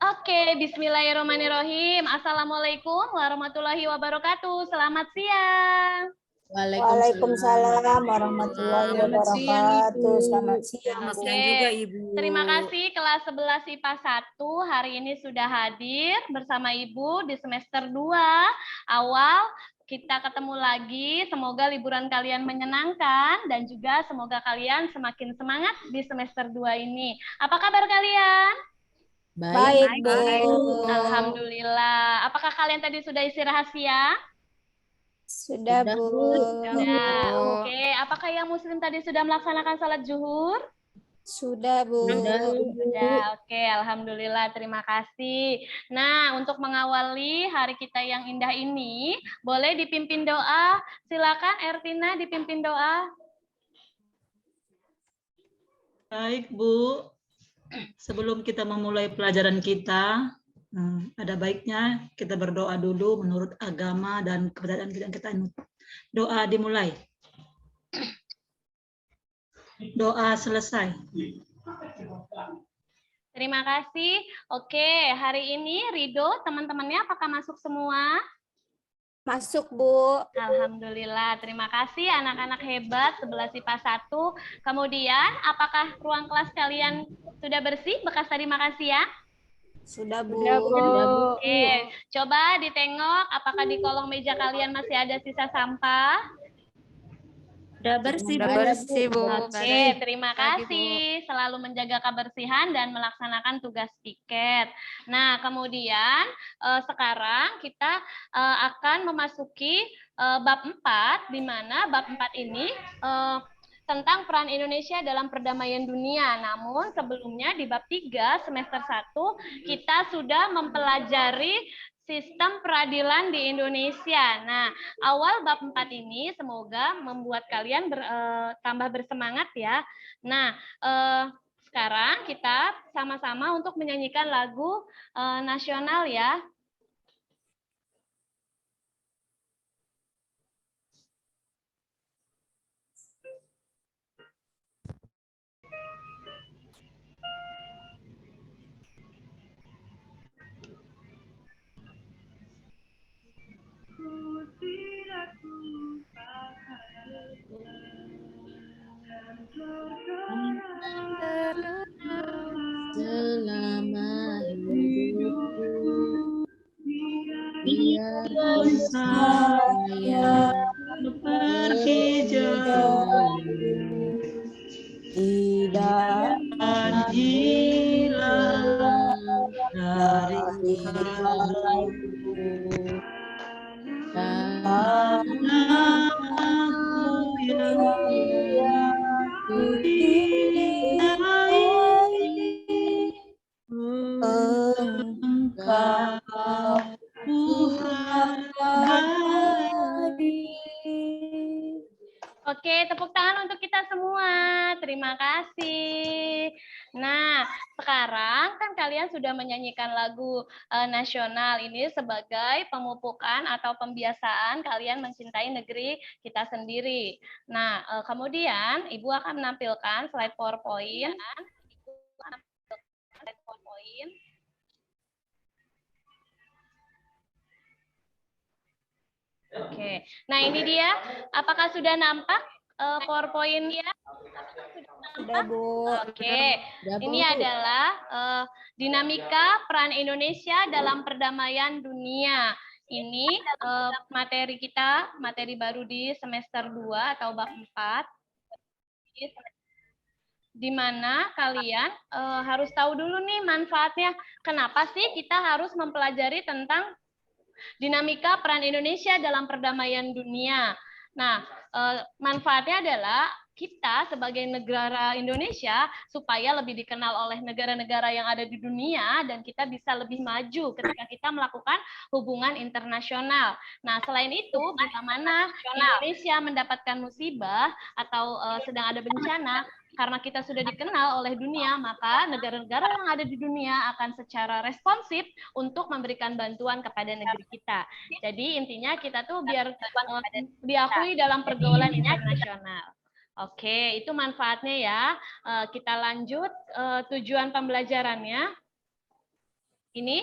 Oke, bismillahirrahmanirrahim. Assalamualaikum warahmatullahi wabarakatuh. Selamat siang. Waalaikumsalam warahmatullahi wabarakatuh. Selamat siang. Oke, juga Ibu. terima kasih kelas 11 IPA 1 hari ini sudah hadir bersama Ibu di semester 2 awal. Kita ketemu lagi, semoga liburan kalian menyenangkan dan juga semoga kalian semakin semangat di semester 2 ini. Apa kabar kalian? Baik, Bu. Alhamdulillah. Apakah kalian tadi sudah istirahat siang? Sudah, Bu. Sudah. Oke, apakah yang muslim tadi sudah melaksanakan salat zuhur? Sudah, Bu. Sudah. Oke, alhamdulillah, terima kasih. Nah, untuk mengawali hari kita yang indah ini, boleh dipimpin doa. Silakan Ertina dipimpin doa. Baik, Bu. Sebelum kita memulai pelajaran kita, ada baiknya kita berdoa dulu menurut agama dan kepercayaan kita anut. Doa dimulai. Doa selesai. Terima kasih. Oke, hari ini Rido, teman-temannya apakah masuk semua? Masuk, Bu. Alhamdulillah, terima kasih anak-anak hebat 11 IPA 1. Kemudian, apakah ruang kelas kalian sudah bersih bekas tadi makan siang? Sudah, Bu. Oke, coba ditengok apakah di kolong meja kalian masih ada sisa sampah? Sudah bersih, Bu. Oke, terima kasih. Selalu menjaga kebersihan dan melaksanakan tugas piket. Nah, kemudian sekarang kita akan memasuki bab 4, di mana bab 4 ini tentang peran Indonesia dalam perdamaian dunia. Namun sebelumnya di bab 3 semester 1 kita sudah mempelajari sistem peradilan di Indonesia. Nah, awal bab 4 ini semoga membuat kalian tambah bersemangat ya. Nah, sekarang kita sama-sama untuk menyanyikan lagu nasional ya. Selama hidupku biar saya pergi jauh, Tidak hilang dari karena aku yang Engkau Tuhan baik. Oke, tepuk tangan untuk kita semua. Terima kasih. Nah, sekarang kan kalian sudah menyanyikan lagu nasional ini sebagai pemupukan atau pembiasaan kalian mencintai negeri kita sendiri. Nah, kemudian Ibu akan menampilkan slide PowerPoint. Oke, nah ini dia. Apakah sudah nampak PowerPoint-nya? Sudah, Bu. Oke, ini adalah dinamika peran Indonesia dalam perdamaian dunia. Ini materi kita, materi baru di semester 2 atau bab 4. Di mana kalian harus tahu dulu nih manfaatnya. Kenapa sih kita harus mempelajari tentang dinamika peran Indonesia dalam perdamaian dunia. Nah, manfaatnya adalah kita sebagai negara Indonesia supaya lebih dikenal oleh negara-negara yang ada di dunia dan kita bisa lebih maju ketika kita melakukan hubungan internasional. Nah, selain itu, bila mana Indonesia mendapatkan musibah atau sedang ada bencana, karena kita sudah dikenal oleh dunia, maka negara-negara yang ada di dunia akan secara responsif untuk memberikan bantuan kepada negeri kita. Jadi intinya kita tuh biar diakui dalam pergaulan internasional. Oke, itu manfaatnya ya. Kita lanjut tujuan pembelajarannya. Ini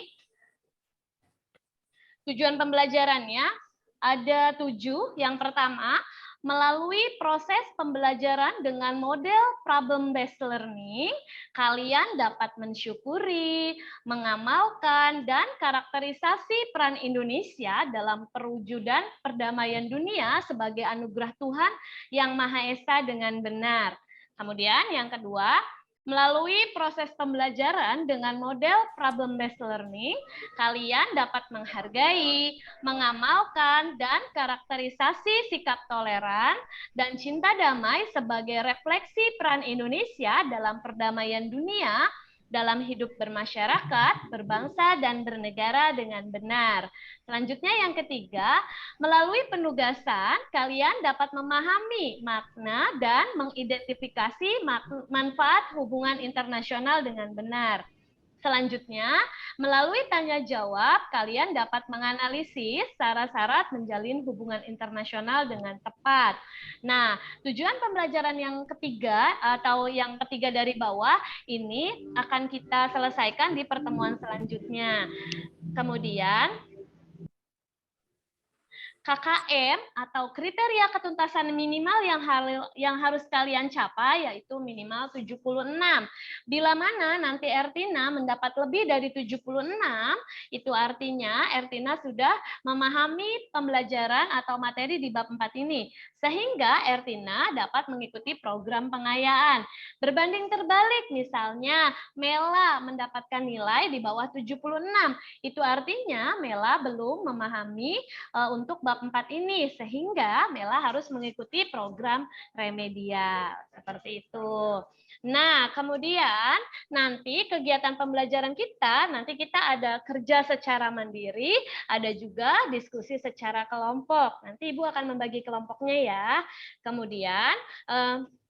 tujuan pembelajarannya ada 7. Yang pertama, melalui proses pembelajaran dengan model problem based learning, kalian dapat mensyukuri, mengamalkan, dan karakterisasi peran Indonesia dalam perwujudan perdamaian dunia sebagai anugerah Tuhan yang Maha Esa dengan benar. Kemudian yang kedua, melalui proses pembelajaran dengan model problem based learning, kalian dapat menghargai, mengamalkan, dan karakterisasi sikap toleran dan cinta damai sebagai refleksi peran Indonesia dalam perdamaian dunia dalam hidup bermasyarakat, berbangsa, dan bernegara dengan benar. Selanjutnya yang ketiga, melalui penugasan, kalian dapat memahami makna dan mengidentifikasi manfaat hubungan internasional dengan benar. Selanjutnya, melalui tanya jawab, kalian dapat menganalisis syarat-syarat menjalin hubungan internasional dengan tepat. Nah, tujuan pembelajaran yang ketiga atau yang ketiga dari bawah ini akan kita selesaikan di pertemuan selanjutnya. Kemudian, KKM atau kriteria ketuntasan minimal yang harus kalian capai yaitu minimal 76. Bila mana nanti Ertina mendapat lebih dari 76, itu artinya Ertina sudah memahami pembelajaran atau materi di bab 4 ini. Sehingga Ertina dapat mengikuti program pengayaan. Berbanding terbalik, misalnya Mela mendapatkan nilai di bawah 76. Itu artinya Mela belum memahami untuk bab 4 ini, sehingga Mela harus mengikuti program remedial. Seperti itu. Nah, kemudian nanti kegiatan pembelajaran kita, nanti kita ada kerja secara mandiri, ada juga diskusi secara kelompok. Nanti Ibu akan membagi kelompoknya ya. Kemudian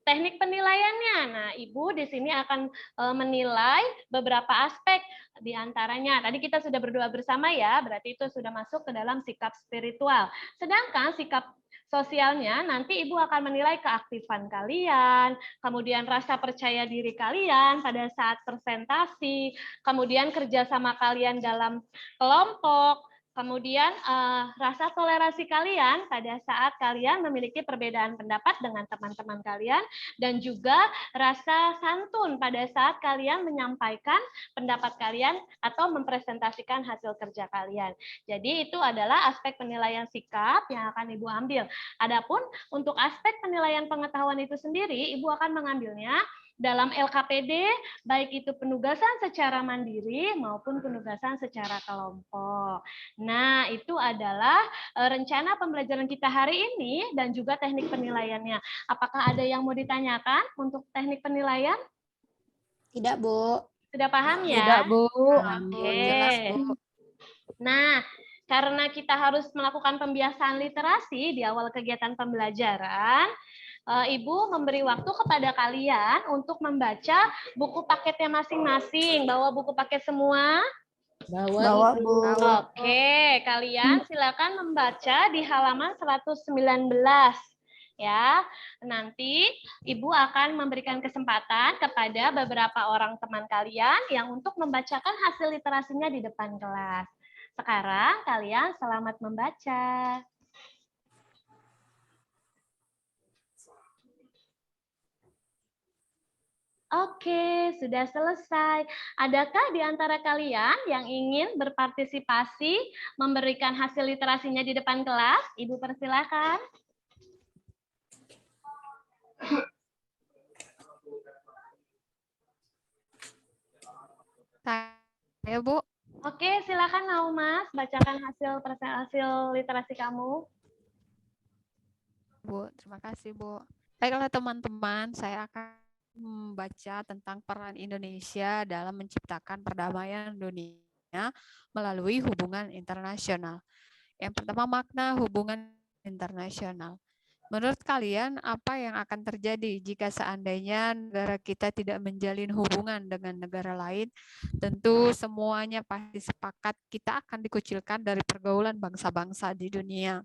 teknik penilaiannya. Nah, Ibu di sini akan menilai beberapa aspek di antaranya. Tadi kita sudah berdoa bersama ya, berarti itu sudah masuk ke dalam sikap spiritual. Sedangkan sikap sosialnya nanti Ibu akan menilai keaktifan kalian, kemudian rasa percaya diri kalian pada saat presentasi, kemudian kerjasama kalian dalam kelompok, kemudian rasa toleransi kalian pada saat kalian memiliki perbedaan pendapat dengan teman-teman kalian, dan juga rasa santun pada saat kalian menyampaikan pendapat kalian atau mempresentasikan hasil kerja kalian. Jadi itu adalah aspek penilaian sikap yang akan Ibu ambil. Adapun untuk aspek penilaian pengetahuan itu sendiri, Ibu akan mengambilnya dalam LKPD, baik itu penugasan secara mandiri maupun penugasan secara kelompok. Nah, itu adalah rencana pembelajaran kita hari ini dan juga teknik penilaiannya. Apakah ada yang mau ditanyakan untuk teknik penilaian? Tidak, Bu. Sudah paham ya? Tidak, Bu. Oke. Jelas, Bu. Nah, karena kita harus melakukan pembiasaan literasi di awal kegiatan pembelajaran, Ibu memberi waktu kepada kalian untuk membaca buku paketnya masing-masing. Bawa buku paket semua? Bawa, Bu. Oke, kalian silakan membaca di halaman 119. Ya, nanti Ibu akan memberikan kesempatan kepada beberapa orang teman kalian yang untuk membacakan hasil literasinya di depan kelas. Sekarang kalian selamat membaca. Oke, sudah selesai. Adakah di antara kalian yang ingin berpartisipasi memberikan hasil literasinya di depan kelas? Ibu persilakan. Saya, Bu. Oke, silakan Naumas, bacakan hasil literasi kamu. Bu, terima kasih, Bu. Baiklah teman-teman, saya akan membaca tentang peran Indonesia dalam menciptakan perdamaian dunia melalui hubungan internasional. Yang pertama, makna hubungan internasional. Menurut kalian, apa yang akan terjadi jika seandainya negara kita tidak menjalin hubungan dengan negara lain? Tentu semuanya pasti sepakat kita akan dikucilkan dari pergaulan bangsa-bangsa di dunia.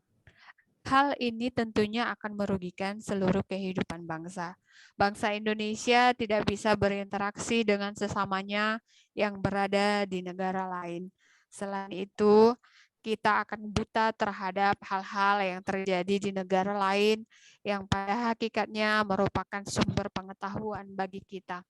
Hal ini tentunya akan merugikan seluruh kehidupan bangsa. Bangsa Indonesia tidak bisa berinteraksi dengan sesamanya yang berada di negara lain. Selain itu, kita akan buta terhadap hal-hal yang terjadi di negara lain yang pada hakikatnya merupakan sumber pengetahuan bagi kita.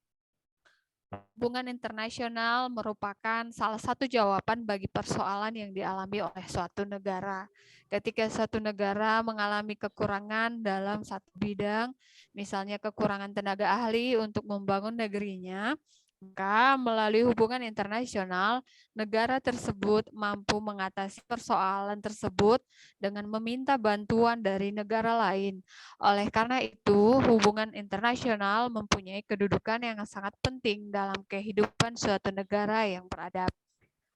Hubungan internasional merupakan salah satu jawaban bagi persoalan yang dialami oleh suatu negara. Ketika suatu negara mengalami kekurangan dalam satu bidang, misalnya kekurangan tenaga ahli untuk membangun negerinya, maka melalui hubungan internasional, negara tersebut mampu mengatasi persoalan tersebut dengan meminta bantuan dari negara lain. Oleh karena itu, hubungan internasional mempunyai kedudukan yang sangat penting dalam kehidupan suatu negara yang beradab.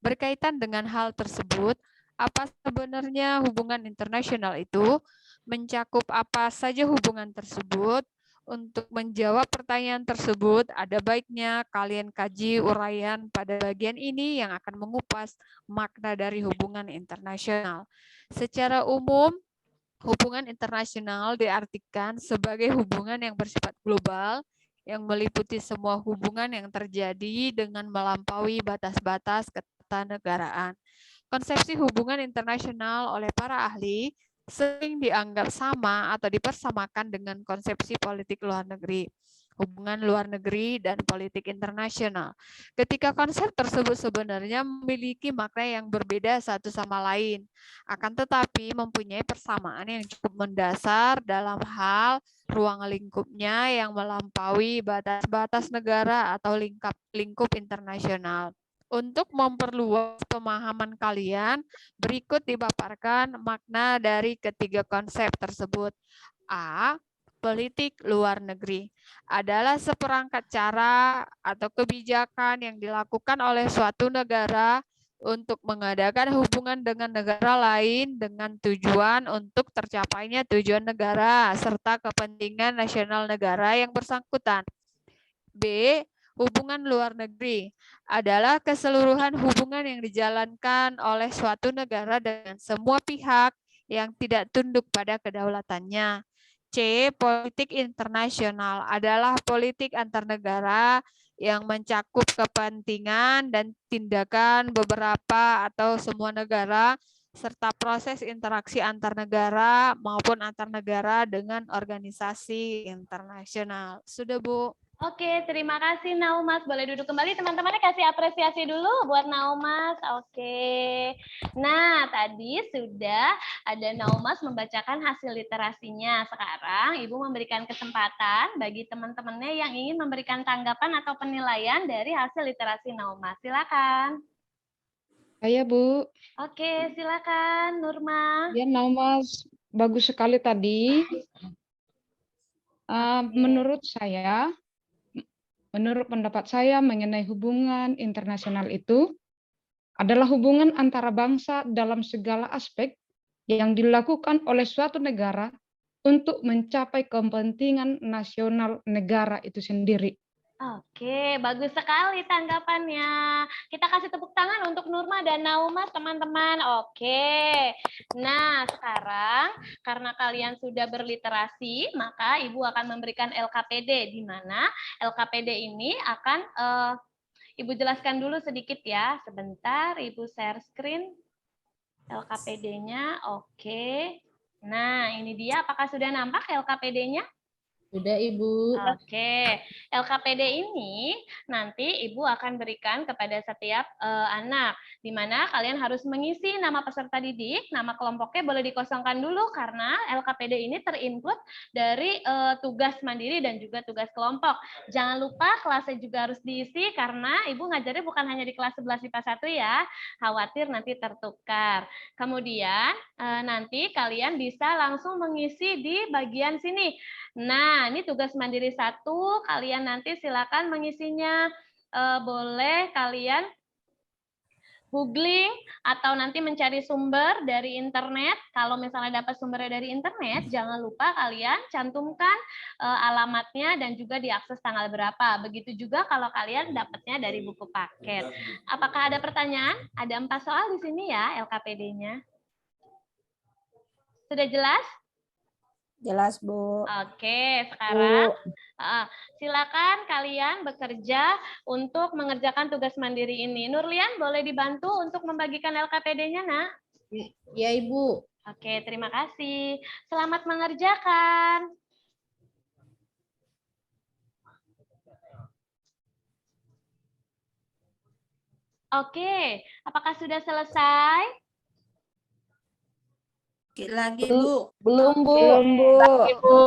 Berkaitan dengan hal tersebut, apa sebenarnya hubungan internasional itu? Mencakup apa saja hubungan tersebut? Untuk menjawab pertanyaan tersebut, ada baiknya kalian kaji uraian pada bagian ini yang akan mengupas makna dari hubungan internasional. Secara umum, hubungan internasional diartikan sebagai hubungan yang bersifat global, yang meliputi semua hubungan yang terjadi dengan melampaui batas-batas ketatanegaraan. Konsepsi hubungan internasional oleh para ahli sering dianggap sama atau dipersamakan dengan konsepsi politik luar negeri, hubungan luar negeri, dan politik internasional. Ketika konsep tersebut sebenarnya memiliki makna yang berbeda satu sama lain, akan tetapi mempunyai persamaan yang cukup mendasar dalam hal ruang lingkupnya yang melampaui batas-batas negara atau lingkup internasional. Untuk memperluas pemahaman kalian, berikut dipaparkan makna dari ketiga konsep tersebut. A. Politik luar negeri adalah seperangkat cara atau kebijakan yang dilakukan oleh suatu negara untuk mengadakan hubungan dengan negara lain dengan tujuan untuk tercapainya tujuan negara serta kepentingan nasional negara yang bersangkutan. B. Hubungan luar negeri adalah keseluruhan hubungan yang dijalankan oleh suatu negara dengan semua pihak yang tidak tunduk pada kedaulatannya. C. Politik internasional adalah politik antar negara yang mencakup kepentingan dan tindakan beberapa atau semua negara serta proses interaksi antar negara maupun antar negara dengan organisasi internasional. Sudah, Bu? Oke, terima kasih Naumas. Boleh duduk kembali, teman-temannya kasih apresiasi dulu buat Naumas. Oke. Nah, tadi sudah ada Naumas membacakan hasil literasinya. Sekarang Ibu memberikan kesempatan bagi teman-temannya yang ingin memberikan tanggapan atau penilaian dari hasil literasi Naumas. Silakan. Saya, Bu. Oke, silakan Nurma. Ya, Naumas, bagus sekali tadi. Menurut pendapat saya mengenai hubungan internasional itu adalah hubungan antara bangsa dalam segala aspek yang dilakukan oleh suatu negara untuk mencapai kepentingan nasional negara itu sendiri. Oke, bagus sekali tanggapannya. Kita kasih tepuk tangan untuk Nurma dan Naumas, teman-teman. Oke. Nah, sekarang karena kalian sudah berliterasi, maka Ibu akan memberikan LKPD, di mana LKPD ini akan Ibu jelaskan dulu sedikit ya. Sebentar, Ibu share screen LKPD-nya. Oke. Nah, ini dia. Apakah sudah nampak LKPD-nya? Sudah, Ibu. Oke, LKPD ini nanti Ibu akan berikan kepada setiap anak, di mana kalian harus mengisi nama peserta didik, nama kelompoknya boleh dikosongkan dulu karena LKPD ini terinput dari tugas mandiri dan juga tugas kelompok. Jangan lupa kelasnya juga harus diisi karena Ibu ngajarnya bukan hanya di kelas 11 IPA 1 ya, khawatir nanti tertukar. Kemudian nanti kalian bisa langsung mengisi di bagian sini. Nah, ini tugas mandiri 1, kalian nanti silakan mengisinya. Boleh kalian googling atau nanti mencari sumber dari internet. Kalau misalnya dapat sumbernya dari internet, jangan lupa kalian cantumkan alamatnya dan juga diakses tanggal berapa. Begitu juga kalau kalian dapatnya dari buku paket. Apakah ada pertanyaan? Ada 4 soal di sini ya LKPD-nya. Sudah jelas? Jelas, Bu. Oke, sekarang silakan kalian bekerja untuk mengerjakan tugas mandiri ini. Nurlian, boleh dibantu untuk membagikan LKPD-nya, Nak? Ya, Ibu. Oke, terima kasih. Selamat mengerjakan. Oke, apakah sudah selesai? Lagi, Bu. Belum, Bu. Bu.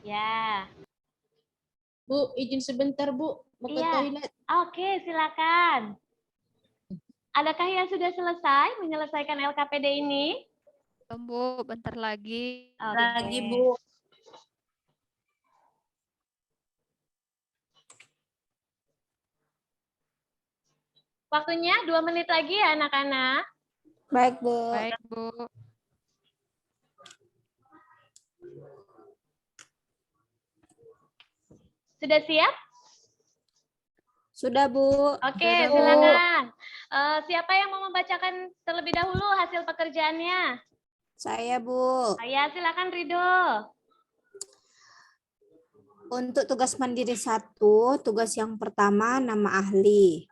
Ya. Bu, izin sebentar, Bu. Mau ke Iya. toilet. Oke, silakan. Adakah yang sudah selesai menyelesaikan LKPD ini? Belum, Bu, bentar lagi. Lagi, Bu. Waktunya 2 menit lagi ya, anak-anak. Baik, Bu. Baik, Bu. Sudah siap? Sudah, Bu. Oke, Sudah, Bu. silakan. Siapa yang mau membacakan terlebih dahulu hasil pekerjaannya? Saya, Bu. Saya, silakan Ridho. Untuk tugas mandiri 1, tugas yang pertama nama ahli.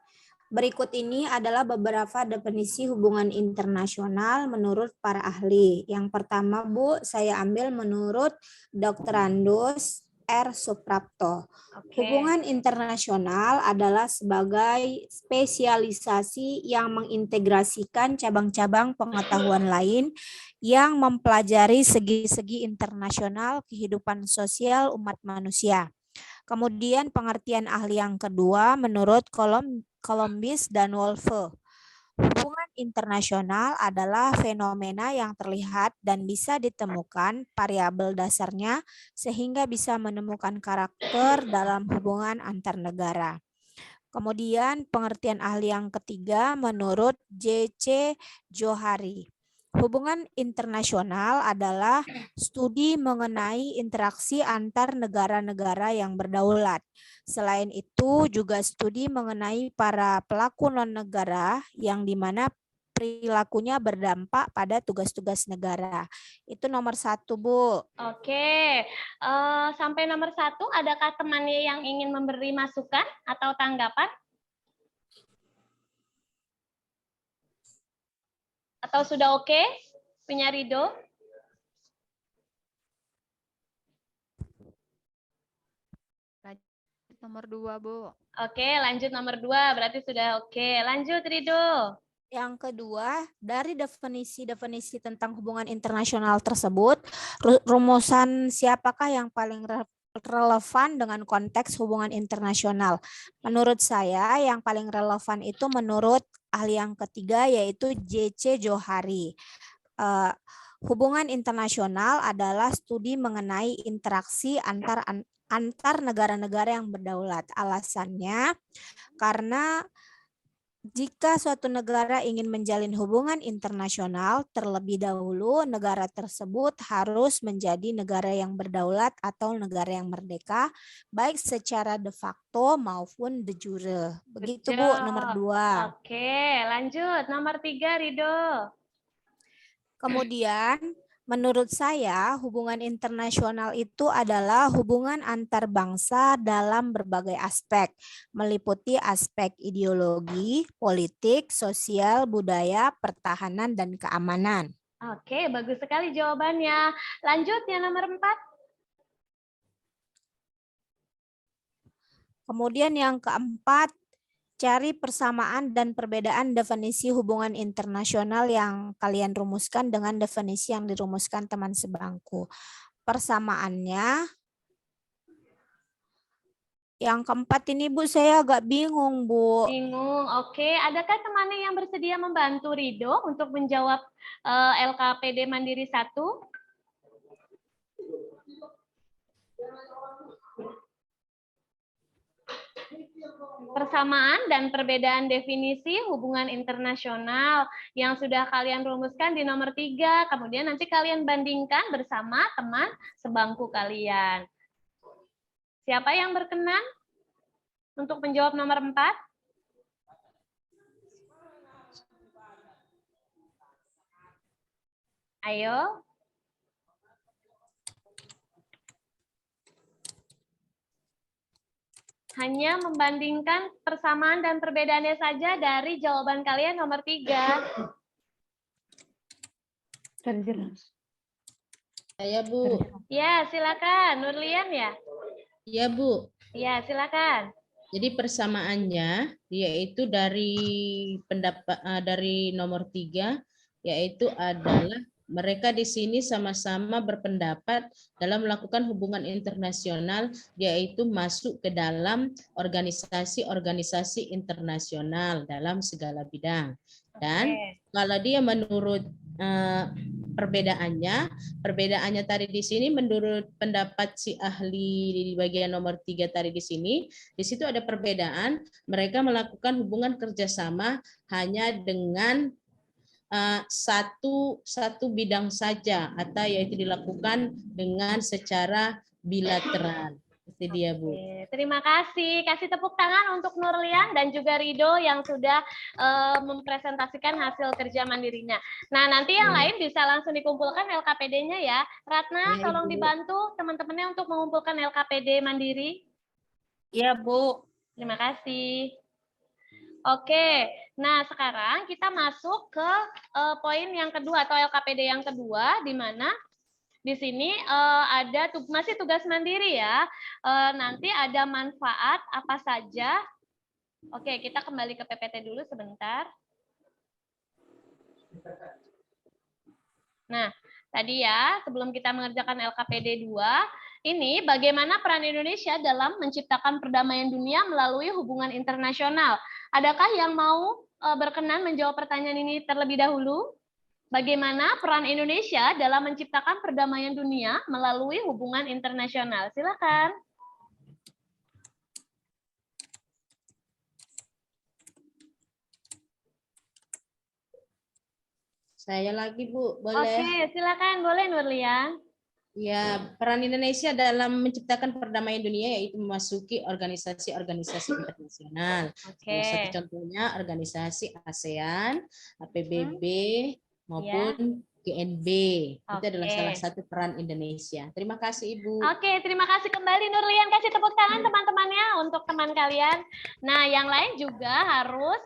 Berikut ini adalah beberapa definisi hubungan internasional menurut para ahli. Yang pertama, Bu, saya ambil menurut Dr. Andus R. Suprapto. Oke. Hubungan internasional adalah sebagai spesialisasi yang mengintegrasikan cabang-cabang pengetahuan lain yang mempelajari segi-segi internasional kehidupan sosial umat manusia. Kemudian pengertian ahli yang kedua menurut Columbus dan Wolfe. Hubungan internasional adalah fenomena yang terlihat dan bisa ditemukan variabel dasarnya sehingga bisa menemukan karakter dalam hubungan antar negara. Kemudian pengertian ahli yang ketiga menurut J.C. Johari. Hubungan internasional adalah studi mengenai interaksi antar negara-negara yang berdaulat. Selain itu juga studi mengenai para pelaku non-negara yang dimana perilakunya berdampak pada tugas-tugas negara. Itu nomor 1, Bu. Oke, sampai nomor 1, adakah temannya yang ingin memberi masukan atau tanggapan? Atau sudah oke? Punya Ridho? Nomor 2, Bu. Oke, lanjut nomor 2, berarti sudah oke. Lanjut Ridho. Yang kedua, dari definisi-definisi tentang hubungan internasional tersebut, rumusan siapakah yang paling relevan dengan konteks hubungan internasional? Menurut saya, yang paling relevan itu menurut ahli yang ketiga, yaitu J.C. Johari. Hubungan internasional adalah studi mengenai interaksi antar negara-negara yang berdaulat. Alasannya, karena jika suatu negara ingin menjalin hubungan internasional, terlebih dahulu negara tersebut harus menjadi negara yang berdaulat atau negara yang merdeka, baik secara de facto maupun de jure. Begitu, Bu, nomor 2. Oke, lanjut. Nomor 3, Ridho. Kemudian, menurut saya, hubungan internasional itu adalah hubungan antar bangsa dalam berbagai aspek, meliputi aspek ideologi, politik, sosial, budaya, pertahanan, dan keamanan. Oke, bagus sekali jawabannya. Lanjut yang nomor 4. Kemudian yang keempat, cari persamaan dan perbedaan definisi hubungan internasional yang kalian rumuskan dengan definisi yang dirumuskan teman sebangku. Persamaannya, yang keempat ini, Bu, saya agak bingung, Bu. Bingung, oke. Adakah temannya yang bersedia membantu Ridho untuk menjawab LKPD Mandiri 1? Persamaan dan perbedaan definisi hubungan internasional yang sudah kalian rumuskan di nomor 3. Kemudian nanti kalian bandingkan bersama teman sebangku kalian. Siapa yang berkenan untuk menjawab nomor 4? Ayo. Hanya membandingkan persamaan dan perbedaannya saja dari jawaban kalian nomor 3. Saya, Bu. Ya, silakan. Nurlian ya? Iya, Bu. Ya, silakan. Jadi persamaannya yaitu dari dari nomor 3 yaitu adalah mereka di sini sama-sama berpendapat dalam melakukan hubungan internasional, yaitu masuk ke dalam organisasi-organisasi internasional dalam segala bidang. Dan kalau dia menurut perbedaannya tadi di sini menurut pendapat si ahli di bagian nomor 3 tadi di sini, di situ ada perbedaan, mereka melakukan hubungan kerjasama hanya dengan satu bidang saja, atau yaitu dilakukan dengan secara bilateral. Itu dia, Bu. Oke, terima kasih. Kasih tepuk tangan untuk Nurlian dan juga Rido yang sudah mempresentasikan hasil kerja mandirinya. Nah, nanti yang lain bisa langsung dikumpulkan LKPD-nya ya. Ratna, Ya, tolong Ibu. dibantu teman-temannya untuk mengumpulkan LKPD mandiri. Iya, Bu. Terima kasih. Oke, nah sekarang kita masuk ke poin yang kedua atau LKPD yang kedua, di mana di sini ada masih tugas mandiri ya. Nanti ada manfaat apa saja. Oke, kita kembali ke PPT dulu sebentar. Nah, tadi ya, sebelum kita mengerjakan LKPD 2, ini bagaimana peran Indonesia dalam menciptakan perdamaian dunia melalui hubungan internasional. Adakah yang mau berkenan menjawab pertanyaan ini terlebih dahulu? Bagaimana peran Indonesia dalam menciptakan perdamaian dunia melalui hubungan internasional? Silakan. Saya lagi, Bu. Boleh? Oke, silakan. Boleh, Nurlian. Ya, peran Indonesia dalam menciptakan perdamaian dunia yaitu memasuki organisasi-organisasi internasional. Oke. Salah satu contohnya organisasi ASEAN, PBB, maupun GNB. Itu adalah salah satu peran Indonesia. Terima kasih, Ibu. Oke, terima kasih kembali Nurlian. Kasih tepuk tangan teman-temannya untuk teman kalian. Nah, yang lain juga harus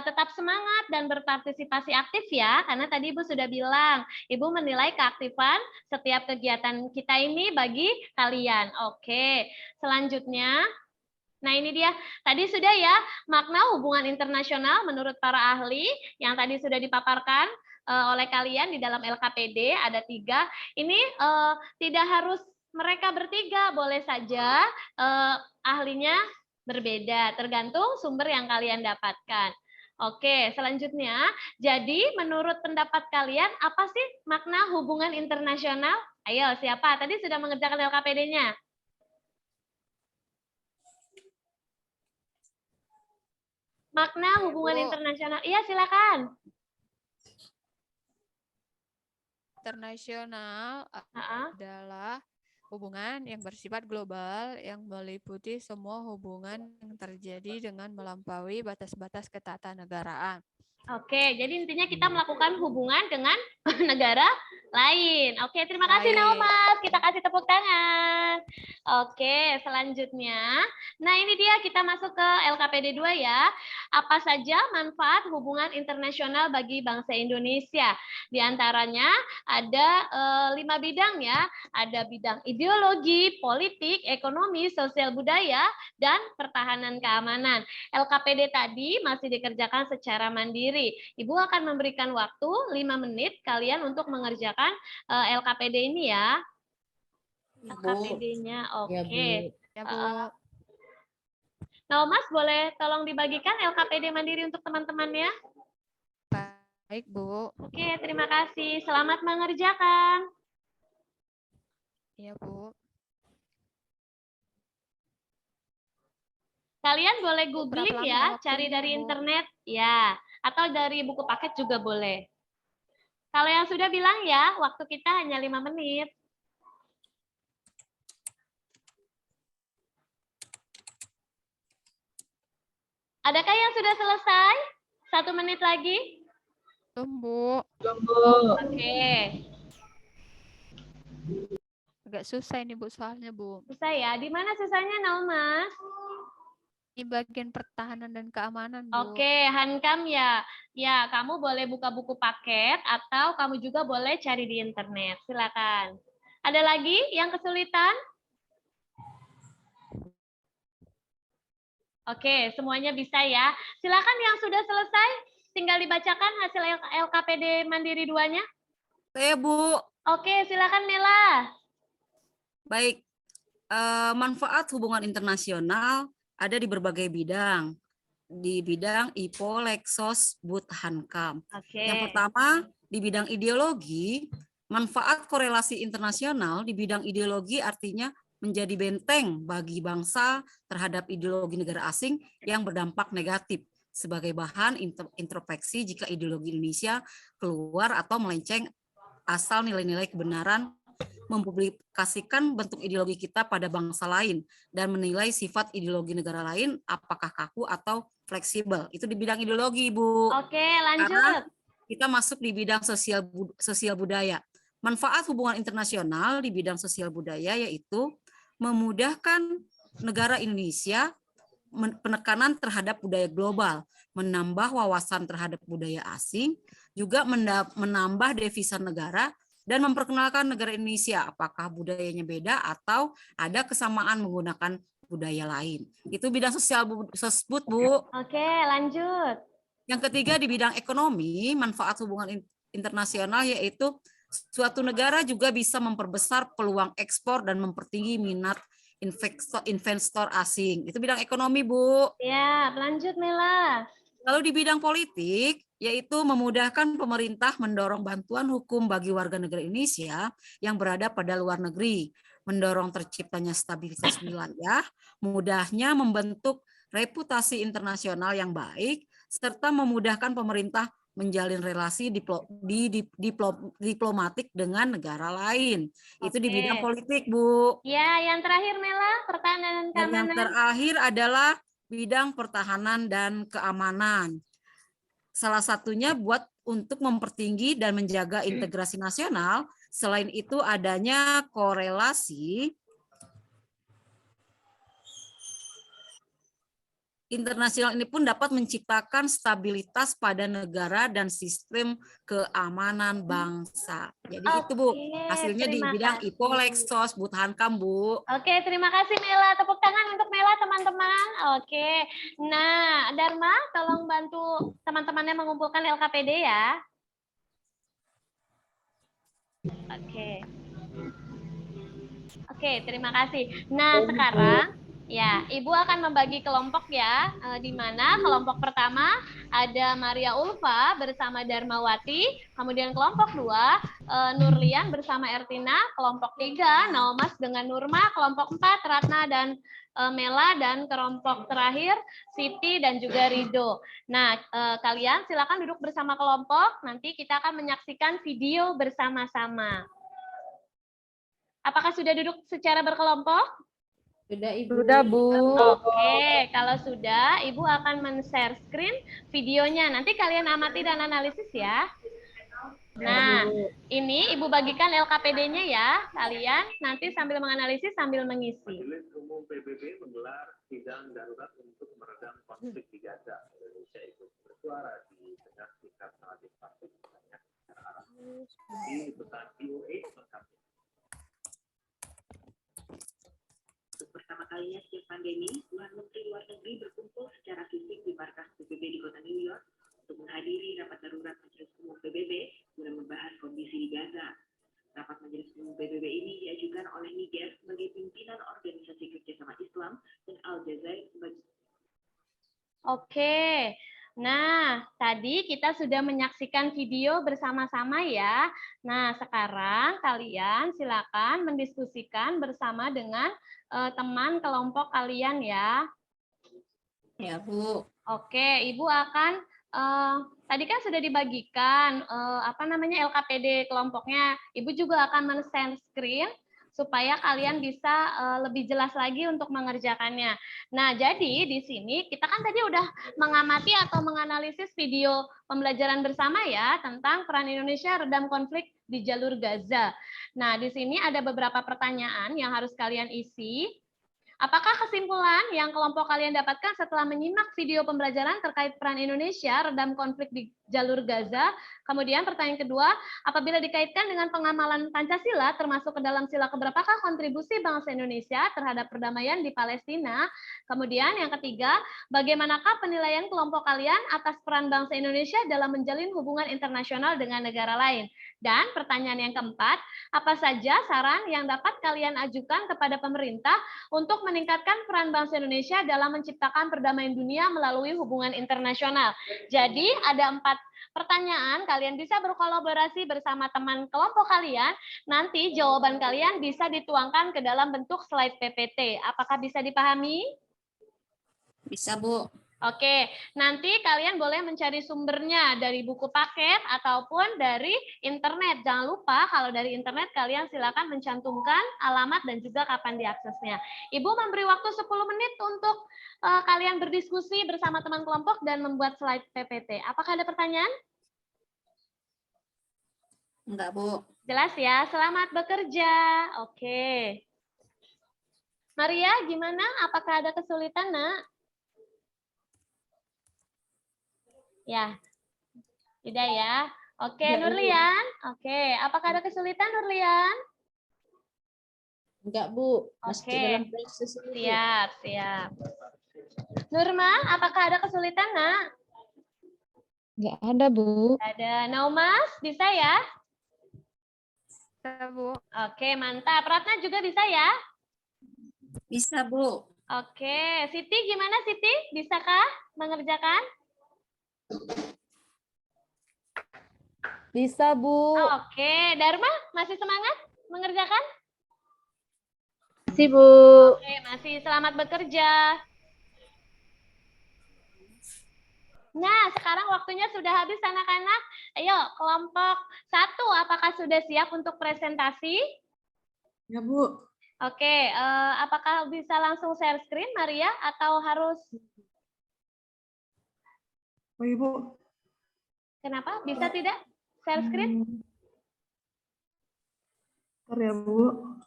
tetap semangat dan berpartisipasi aktif ya. Karena tadi Ibu sudah bilang, Ibu menilai keaktifan setiap kegiatan kita ini bagi kalian. Oke, selanjutnya. Nah, ini dia. Tadi sudah ya, makna hubungan internasional menurut para ahli yang tadi sudah dipaparkan oleh kalian di dalam LKPD, ada 3. Ini tidak harus mereka bertiga, boleh saja ahlinya berbeda, tergantung sumber yang kalian dapatkan. Oke, selanjutnya, jadi menurut pendapat kalian, apa sih makna hubungan internasional? Ayo, siapa? Tadi sudah mengerjakan LKPD-nya. Makna hubungan internasional. Iya, silakan. Internasional adalah hubungan yang bersifat global yang meliputi semua hubungan yang terjadi dengan melampaui batas-batas ketatanegaraan. Oke, jadi intinya kita melakukan hubungan dengan negara lain. Oke, terima kasih Naumas. Kita kasih tepuk tangan. Oke, selanjutnya. Nah, ini dia kita masuk ke LKPD 2 ya. Apa saja manfaat hubungan internasional bagi bangsa Indonesia? Di antaranya ada 5 bidang ya. Ada bidang ideologi, politik, ekonomi, sosial budaya, dan pertahanan keamanan. LKPD tadi masih dikerjakan secara mandiri. Ibu akan memberikan waktu 5 menit kalian untuk mengerjakan LKPD ini ya. LKPD-nya, oke. Ya, Bu. Nah, Mas boleh tolong dibagikan LKPD mandiri untuk teman-temannya? Baik, Bu. Oke, terima kasih. Selamat mengerjakan. Iya, Bu. Kalian boleh googling ya, cari dari internet ya, atau dari buku paket juga boleh. Kalau yang sudah bilang ya, waktu kita hanya 5 menit. Adakah yang sudah selesai? 1 menit lagi? Belum, Bu. Oke. Agak susah ini, Bu, soalnya, Bu. Susah ya? Di mana susahnya, Naumas? Di bagian pertahanan dan keamanan, Bu. Oke, Hankam ya. Ya, kamu boleh buka buku paket atau kamu juga boleh cari di internet. Silakan. Ada lagi yang kesulitan? Oke, semuanya bisa ya. Silakan yang sudah selesai, tinggal dibacakan hasil LKPD Mandiri 2-nya. Saya, Bu. Oke, silakan Mela. Baik. Manfaat hubungan internasional ada di berbagai bidang. Di bidang IPO, Lexos, BUT, Hankam. Oke. Yang pertama, di bidang ideologi, manfaat korelasi internasional di bidang ideologi artinya menjadi benteng bagi bangsa terhadap ideologi negara asing yang berdampak negatif sebagai bahan introspeksi jika ideologi Indonesia keluar atau melenceng asal nilai-nilai kebenaran, mempublikasikan bentuk ideologi kita pada bangsa lain dan menilai sifat ideologi negara lain apakah kaku atau fleksibel. Itu di bidang ideologi, Bu. Oke, lanjut. Karena kita masuk di bidang sosial budaya. Manfaat hubungan internasional di bidang sosial budaya yaitu memudahkan negara Indonesia penekanan terhadap budaya global, menambah wawasan terhadap budaya asing, juga menambah devisa negara, dan memperkenalkan negara Indonesia, apakah budayanya beda atau ada kesamaan menggunakan budaya lain. Itu bidang sosial sosbud, Bu. Oke, lanjut. Yang ketiga di bidang ekonomi, manfaat hubungan internasional yaitu suatu negara juga bisa memperbesar peluang ekspor dan mempertinggi minat investor asing. Itu bidang ekonomi, Bu. Ya, lanjut Mela. Lalu di bidang politik, yaitu memudahkan pemerintah mendorong bantuan hukum bagi warga negara Indonesia yang berada pada luar negeri, mendorong terciptanya stabilitas wilayah, mudahnya membentuk reputasi internasional yang baik, serta memudahkan pemerintah menjalin relasi diplomatik dengan negara lain. Itu di bidang politik, Bu. Ya, yang terakhir Mela, pertahanan dan keamanan. Yang terakhir adalah bidang pertahanan dan keamanan. Salah satunya untuk mempertinggi dan menjaga integrasi nasional. Selain itu adanya korelasi internasional ini pun dapat menciptakan stabilitas pada negara dan sistem keamanan bangsa. Jadi itu, Bu, hasilnya di bidang IPO, Lexos, BUT, Hankam, Bu. Oke, terima kasih Mela. Tepuk tangan untuk Mela, teman-teman. Oke, nah Dharma, tolong bantu teman-temannya mengumpulkan LKPD ya. Oke, terima kasih. Nah, sekarang ya, Ibu akan membagi kelompok ya, di mana kelompok pertama ada Maria Ulfa bersama Darmawati, kemudian kelompok 2 Nurlian bersama Ertina, kelompok 3 Naomas dengan Nurma, kelompok 4 Ratna dan Mela, dan kelompok terakhir Siti dan juga Rido. Nah, kalian silakan duduk bersama kelompok, nanti kita akan menyaksikan video bersama-sama. Apakah sudah duduk secara berkelompok? Sudah, Ibu. Sudah, Bu. Oke, kalau sudah, Ibu akan men-share screen videonya. Nanti kalian amati dan analisis ya. Nah, ini Ibu bagikan LKPD-nya ya, kalian nanti sambil menganalisis, sambil mengisi. Majelis Umum PBB menggelar sidang darurat untuk meredam konflik di Gaza. Indonesia ikut bersuara di tengah sikap relatif pasif banyak negara Arab. Di liputan VOA lengkapnya. Pertama kalinya sejak pandemi, puluhan menteri luar negeri berkumpul secara fisik di markas PBB di kota New York untuk menghadiri rapat darurat Majelis Umum PBB guna membahas kondisi di Gaza. Rapat Majelis Umum PBB ini diajukan oleh Niger sebagai pimpinan Organisasi Kerjasama Islam dan Al-Jazair sebagai... Oke, nah tadi kita sudah menyaksikan video bersama-sama ya. Nah sekarang kalian silakan mendiskusikan bersama dengan teman kelompok kalian ya. Ya, Bu. Oke, Ibu akan tadi kan sudah dibagikan LKPD kelompoknya. Ibu juga akan men-share screen supaya kalian bisa lebih jelas lagi untuk mengerjakannya. Nah, jadi di sini kita kan tadi udah mengamati atau menganalisis video pembelajaran bersama ya tentang peran Indonesia redam konflik di jalur Gaza. Nah, di sini ada beberapa pertanyaan yang harus kalian isi. Apakah kesimpulan yang kelompok kalian dapatkan setelah menyimak video pembelajaran terkait peran Indonesia redam konflik di jalur Gaza? Kemudian pertanyaan kedua, apabila dikaitkan dengan pengamalan Pancasila termasuk ke dalam sila keberapakah kontribusi bangsa Indonesia terhadap perdamaian di Palestina? Kemudian yang ketiga, bagaimanakah penilaian kelompok kalian atas peran bangsa Indonesia dalam menjalin hubungan internasional dengan negara lain? Dan pertanyaan yang keempat, apa saja saran yang dapat kalian ajukan kepada pemerintah untuk meningkatkan peran bangsa Indonesia dalam menciptakan perdamaian dunia melalui hubungan internasional? Jadi ada 4 pertanyaan, kalian bisa berkolaborasi bersama teman kelompok kalian, nanti jawaban kalian bisa dituangkan ke dalam bentuk slide PPT. Apakah bisa dipahami? Bisa, Bu. Oke, nanti kalian boleh mencari sumbernya dari buku paket ataupun dari internet. Jangan lupa kalau dari internet kalian silakan mencantumkan alamat dan juga kapan diaksesnya. Ibu memberi waktu 10 menit untuk kalian berdiskusi bersama teman kelompok dan membuat slide PPT. Apakah ada pertanyaan? Enggak, Bu. Jelas ya, selamat bekerja. Oke. Maria, gimana? Apakah ada kesulitan, Nak? Ya, tidak ya. Oke, Nurlian. Oke, apakah ada kesulitan, Nurlian? Enggak, Bu. Masih Oke. dalam proses ini, Bu. Siap, siap. Nurma, apakah ada kesulitan, Nak? Nggak ada, Bu. Ada. Naumas, bisa ya? Bisa, Bu. Oke, mantap. Ratna juga bisa ya? Bisa, Bu. Oke, Siti gimana Siti? Bisakah mengerjakan? Bisa, Bu. Oke, Dharma masih semangat mengerjakan? Masih, Bu. Oke, masih. Selamat bekerja. Nah, sekarang waktunya sudah habis anak-anak. Ayo, kelompok 1, apakah sudah siap untuk presentasi? Ya, Bu. Oke, apakah bisa langsung share screen, Maria, atau harus? Oh, Ibu. Kenapa? Bisa tidak share screen? Bentar ya, Bu.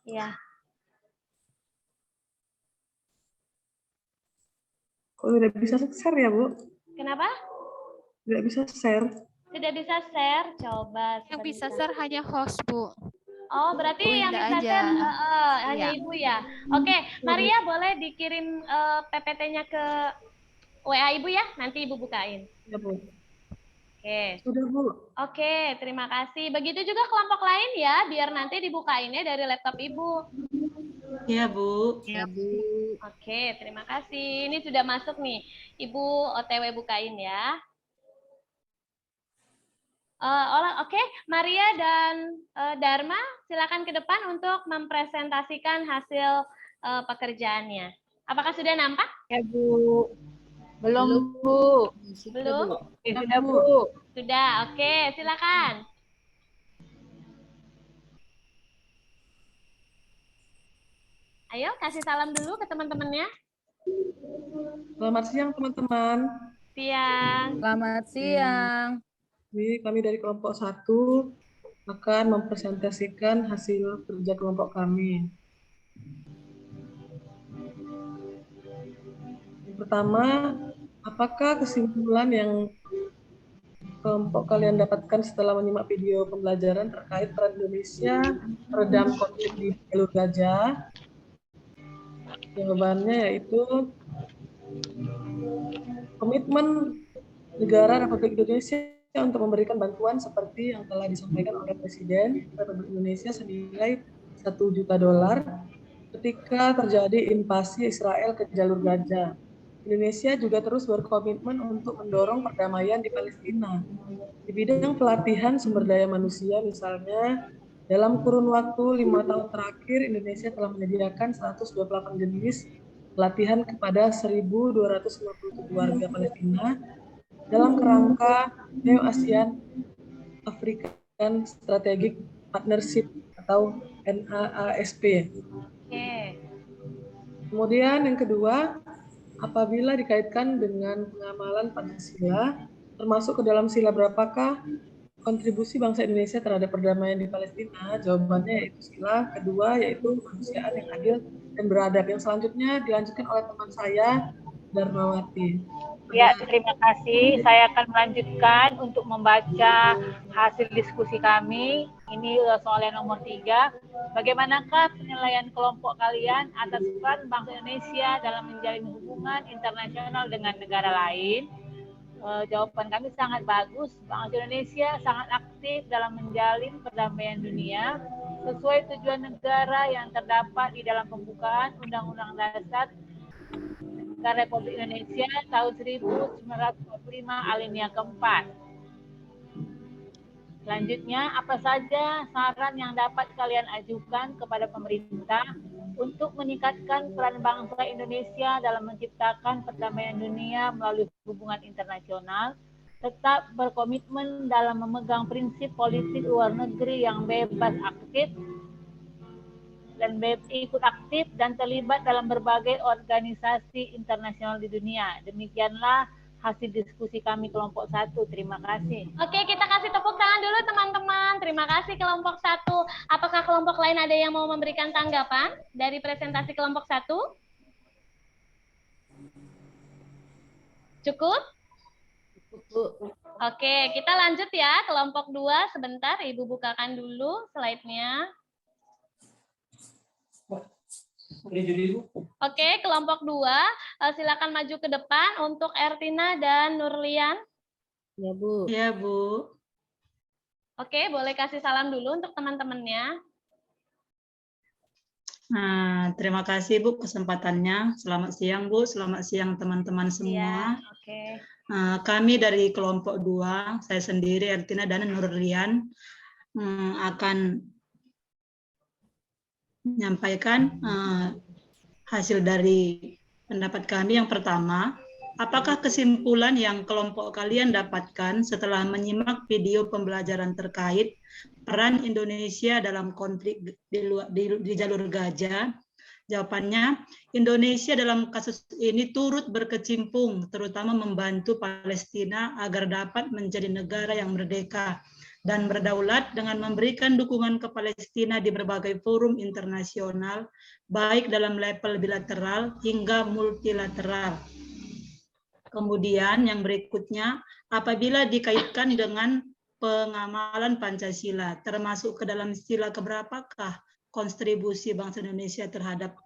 Iya. Kok tidak bisa share ya, Bu? Kenapa? Tidak bisa share. Tidak bisa share? Coba. Yang bisa sebentar. share hanya host, Bu. Oh, berarti yang Winda bisa aja. share hanya Iya. Ibu ya. Oke, Maria boleh dikirim PPT-nya ke WA Ibu ya, nanti Ibu bukain. Ya, Bu. Oke. Sudah, Bu. Oke, terima kasih. Begitu juga kelompok lain ya, biar nanti dibukainnya dari laptop Ibu. Iya, Bu. Ya, Bu. Oke, terima kasih. Ini sudah masuk nih. Ibu OTW bukain ya. Oke, Maria dan Dharma, silakan ke depan untuk mempresentasikan hasil pekerjaannya. Apakah sudah nampak? Ya, Bu. Belum, Bu. Belum? Oke, sudah, Bu. Sudah, oke, silakan. Ayo, kasih salam dulu ke teman-temannya. Selamat siang, teman-teman. Siang. Selamat siang. Jadi, kami dari kelompok 1 akan mempresentasikan hasil kerja kelompok kami. Yang pertama, apakah kesimpulan yang kelompok kalian dapatkan setelah menyimak video pembelajaran terkait peran Indonesia meredam konflik di jalur Gaza? Jawabannya yaitu komitmen negara Republik Indonesia untuk memberikan bantuan seperti yang telah disampaikan oleh Presiden Republik Indonesia senilai $1 juta ketika terjadi invasi Israel ke jalur Gaza. Indonesia juga terus berkomitmen untuk mendorong perdamaian di Palestina. Di bidang pelatihan sumber daya manusia misalnya, dalam kurun waktu 5 tahun terakhir, Indonesia telah menyediakan 128 jenis pelatihan kepada 1.257 warga Palestina dalam kerangka Neo-ASEAN African Strategic Partnership atau NAASP. Oke. Kemudian yang kedua, apabila dikaitkan dengan pengamalan Pancasila, termasuk ke dalam sila berapakah kontribusi bangsa Indonesia terhadap perdamaian di Palestina, jawabannya yaitu sila. Kedua yaitu kemanusiaan yang adil dan beradab. Yang selanjutnya dilanjutkan oleh teman saya, Darmawati. Ya, terima kasih. Saya akan melanjutkan untuk membaca hasil diskusi kami. Ini soal yang nomor 3. Bagaimanakah penilaian kelompok kalian atas peran bangsa Indonesia dalam menjalin hubungan internasional dengan negara lain? Jawaban kami sangat bagus. Bangsa Indonesia sangat aktif dalam menjalin perdamaian dunia sesuai tujuan negara yang terdapat di dalam pembukaan Undang-Undang Dasar Negara Republik Indonesia tahun 1945 alinea keempat. Selanjutnya, apa saja saran yang dapat kalian ajukan kepada pemerintah untuk meningkatkan peran bangsa Indonesia dalam menciptakan perdamaian dunia melalui hubungan internasional, tetap berkomitmen dalam memegang prinsip politik luar negeri yang bebas aktif dan ikut aktif dan terlibat dalam berbagai organisasi internasional di dunia. Demikianlah hasil diskusi kami kelompok 1. Terima kasih. Oke, kita kasih tepuk tangan dulu teman-teman. Terima kasih kelompok 1. Apakah kelompok lain ada yang mau memberikan tanggapan dari presentasi kelompok 1? Cukup? Oke, kita lanjut ya. Kelompok 2 sebentar, Ibu bukakan dulu slide-nya. Oke, kelompok 2, silakan maju ke depan untuk Ertina dan Nurlian. Ya, Bu. Ya, Bu. Oke, boleh kasih salam dulu untuk teman-temannya. Nah, terima kasih Bu kesempatannya. Selamat siang Bu, selamat siang teman-teman semua. Ya, oke. Kami dari kelompok 2, saya sendiri Ertina dan Nurlian akan menyampaikan hasil dari pendapat kami. Yang pertama, apakah kesimpulan yang kelompok kalian dapatkan setelah menyimak video pembelajaran terkait peran Indonesia dalam konflik di jalur Gaza? Jawabannya, Indonesia dalam kasus ini turut berkecimpung, terutama membantu Palestina agar dapat menjadi negara yang merdeka dan berdaulat dengan memberikan dukungan ke Palestina di berbagai forum internasional, baik dalam level bilateral hingga multilateral. Kemudian yang berikutnya, apabila dikaitkan dengan pengamalan Pancasila, termasuk ke dalam sila keberapakah kontribusi bangsa Indonesia terhadap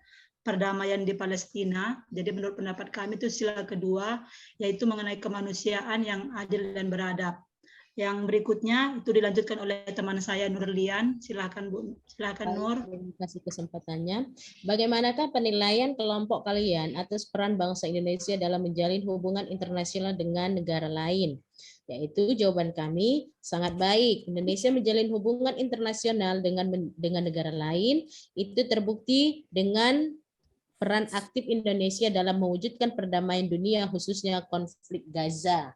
perdamaian di Palestina? Jadi menurut pendapat kami itu sila kedua, yaitu mengenai kemanusiaan yang adil dan beradab. Yang berikutnya itu dilanjutkan oleh teman saya Nurlian. Silakan Bu, silakan Nur. Terima kasih kesempatannya. Bagaimanakah penilaian kelompok kalian atas peran bangsa Indonesia dalam menjalin hubungan internasional dengan negara lain? Yaitu jawaban kami sangat baik. Indonesia menjalin hubungan internasional dengan negara lain itu terbukti dengan peran aktif Indonesia dalam mewujudkan perdamaian dunia khususnya konflik Gaza.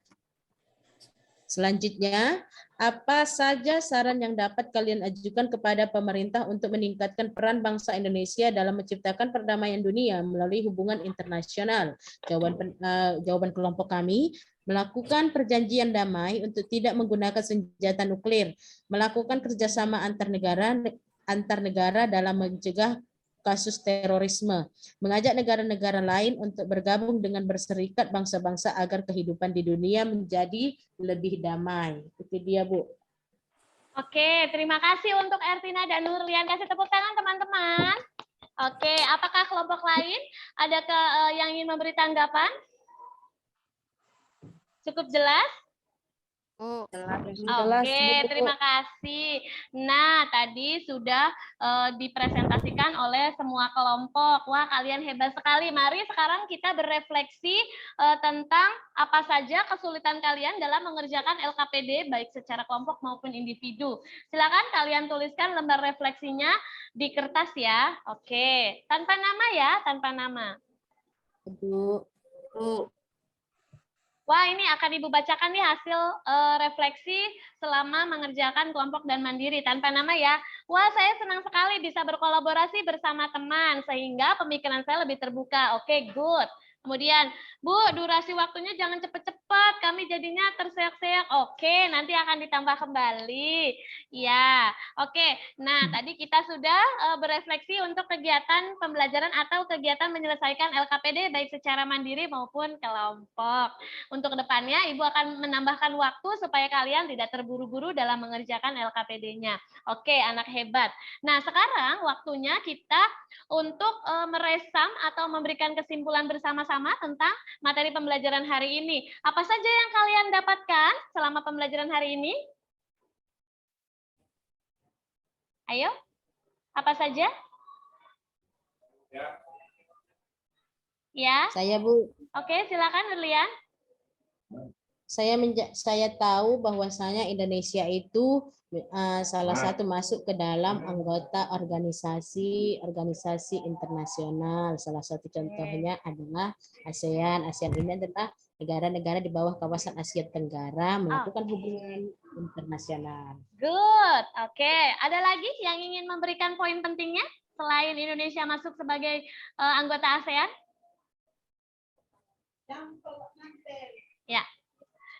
Selanjutnya, apa saja saran yang dapat kalian ajukan kepada pemerintah untuk meningkatkan peran bangsa Indonesia dalam menciptakan perdamaian dunia melalui hubungan internasional? Jawaban kelompok kami, melakukan perjanjian damai untuk tidak menggunakan senjata nuklir, melakukan kerjasama antar negara dalam mencegah kasus terorisme, mengajak negara-negara lain untuk bergabung dengan berserikat bangsa-bangsa agar kehidupan di dunia menjadi lebih damai. Itu dia, Bu. Oke, terima kasih untuk Ertina dan Nurlian. Kasih tepuk tangan teman-teman. Oke, apakah kelompok lain ada yang ingin memberi tanggapan? Cukup jelas? Oke, terima kasih. Nah, tadi sudah dipresentasikan oleh semua kelompok. Wah, kalian hebat sekali. Mari sekarang kita berefleksi tentang apa saja kesulitan kalian dalam mengerjakan LKPD, baik secara kelompok maupun individu. Silakan kalian tuliskan lembar refleksinya di kertas ya. Oke, tanpa nama ya, tanpa nama. Bu. Wah, ini akan Ibu bacakan nih hasil refleksi selama mengerjakan kelompok dan mandiri tanpa nama ya. Wah, saya senang sekali bisa berkolaborasi bersama teman sehingga pemikiran saya lebih terbuka. Oke, good. Kemudian, Bu, durasi waktunya jangan cepet-cepet, kami jadinya terseok-seok. Oke, nanti akan ditambah kembali. Ya, oke. Nah, tadi kita sudah berefleksi untuk kegiatan pembelajaran atau kegiatan menyelesaikan LKPD baik secara mandiri maupun kelompok. Untuk kedepannya, Ibu akan menambahkan waktu supaya kalian tidak terburu-buru dalam mengerjakan LKPD-nya. Oke, anak hebat. Nah, sekarang waktunya kita untuk meresam atau memberikan kesimpulan bersama-sama tentang materi pembelajaran hari ini. Apa saja yang kalian dapatkan selama pembelajaran hari ini? Ayo, apa saja? Ya. Saya, Bu. Oke, silakan Nurlian. Saya tahu bahwasanya Indonesia itu salah satu masuk ke dalam anggota organisasi internasional. Salah satu contohnya adalah ASEAN. ASEAN ini adalah negara-negara di bawah kawasan Asia Tenggara melakukan hubungan internasional. Good. Oke, ada lagi yang ingin memberikan poin pentingnya selain Indonesia masuk sebagai anggota ASEAN? Ya.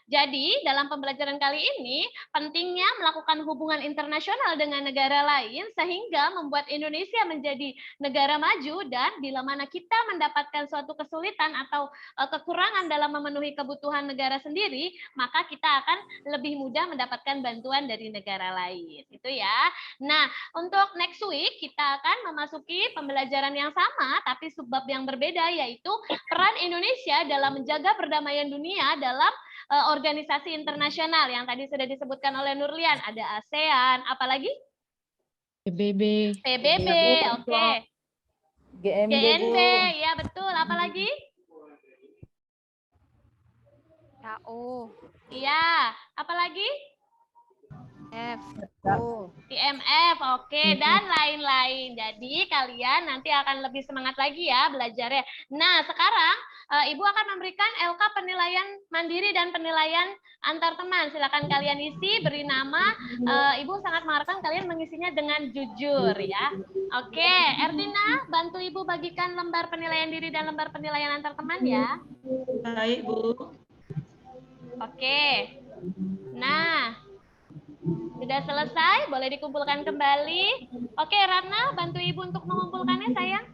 Jadi, dalam pembelajaran kali ini, pentingnya melakukan hubungan internasional dengan negara lain sehingga membuat Indonesia menjadi negara maju dan bila mana kita mendapatkan suatu kesulitan atau kekurangan dalam memenuhi kebutuhan negara sendiri, maka kita akan lebih mudah mendapatkan bantuan dari negara lain. Itu ya. Nah, untuk next week kita akan memasuki pembelajaran yang sama tapi subbab yang berbeda, yaitu peran Indonesia dalam menjaga perdamaian dunia dalam organisasi internasional yang tadi sudah disebutkan oleh Nurlian. Ada ASEAN, apalagi? PBB. PBB, oke. GNB, ya betul. Apalagi? KO. Iya, apalagi? IMF, oke, dan lain-lain. Jadi kalian nanti akan lebih semangat lagi ya belajarnya. Nah, sekarang Ibu akan memberikan LK penilaian mandiri dan penilaian antar teman. Silakan kalian isi, beri nama. Ibu sangat mengharapkan kalian mengisinya dengan jujur ya. Oke, Ertina, bantu Ibu bagikan lembar penilaian diri dan lembar penilaian antar teman ya. Baik, Bu. Oke. Nah, sudah selesai, boleh dikumpulkan kembali. Oke, Ratna, bantu Ibu untuk mengumpulkannya, sayang.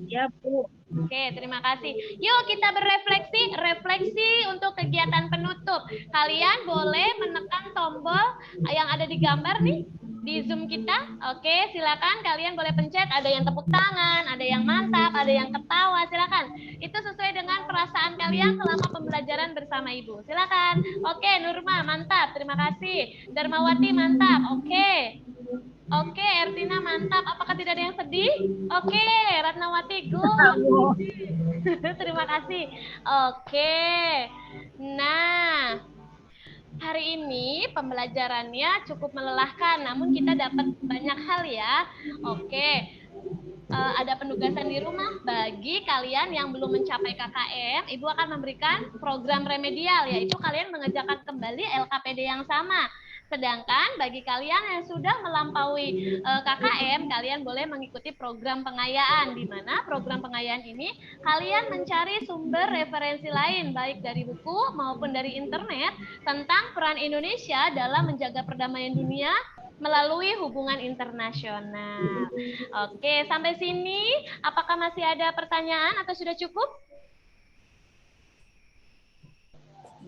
Ya, Bu. Oke, terima kasih. Yuk kita berefleksi, refleksi untuk kegiatan penutup. Kalian boleh menekan tombol yang ada di gambar nih, di Zoom kita. Oke, silakan kalian boleh pencet, ada yang tepuk tangan, ada yang mantap, ada yang ketawa, silakan. Itu sesuai dengan perasaan kalian selama pembelajaran bersama Ibu. Silakan. Oke, Nurma, mantap, terima kasih. Darmawati, mantap, oke. Oke, Ertina, mantap. Apakah tidak ada yang sedih? Oke, Ratnawati, good. Terima kasih. Oke. Nah, hari ini pembelajarannya cukup melelahkan, namun kita dapat banyak hal ya. Oke, ada penugasan di rumah bagi kalian yang belum mencapai KKM. Ibu akan memberikan program remedial, yaitu kalian mengerjakan kembali LKPD yang sama. Sedangkan bagi kalian yang sudah melampaui KKM, kalian boleh mengikuti program pengayaan, di mana program pengayaan ini kalian mencari sumber referensi lain, baik dari buku maupun dari internet, tentang peran Indonesia dalam menjaga perdamaian dunia melalui hubungan internasional. Oke, sampai sini apakah masih ada pertanyaan atau sudah cukup?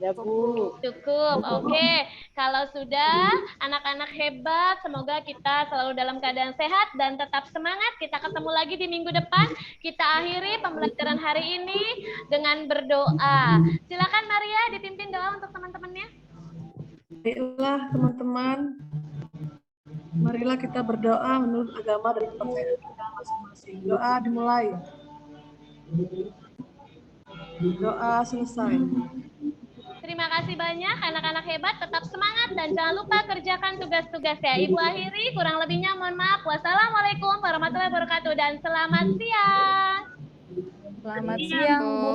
Ya, Bu. Cukup, oke. Kalau sudah, anak-anak hebat, semoga kita selalu dalam keadaan sehat dan tetap semangat. Kita ketemu lagi di minggu depan. Kita akhiri pembelajaran hari ini dengan berdoa. Silakan Maria, dipimpin doa untuk teman-temannya. Baiklah teman-teman, marilah kita berdoa menurut agama dan kepercayaan kita masing-masing. Doa dimulai. Doa selesai. Terima kasih banyak anak-anak hebat, tetap semangat dan jangan lupa kerjakan tugas-tugasnya. Ibu akhiri, kurang lebihnya mohon maaf. Wassalamualaikum warahmatullahi wabarakatuh dan selamat siang. Selamat siang, Bu.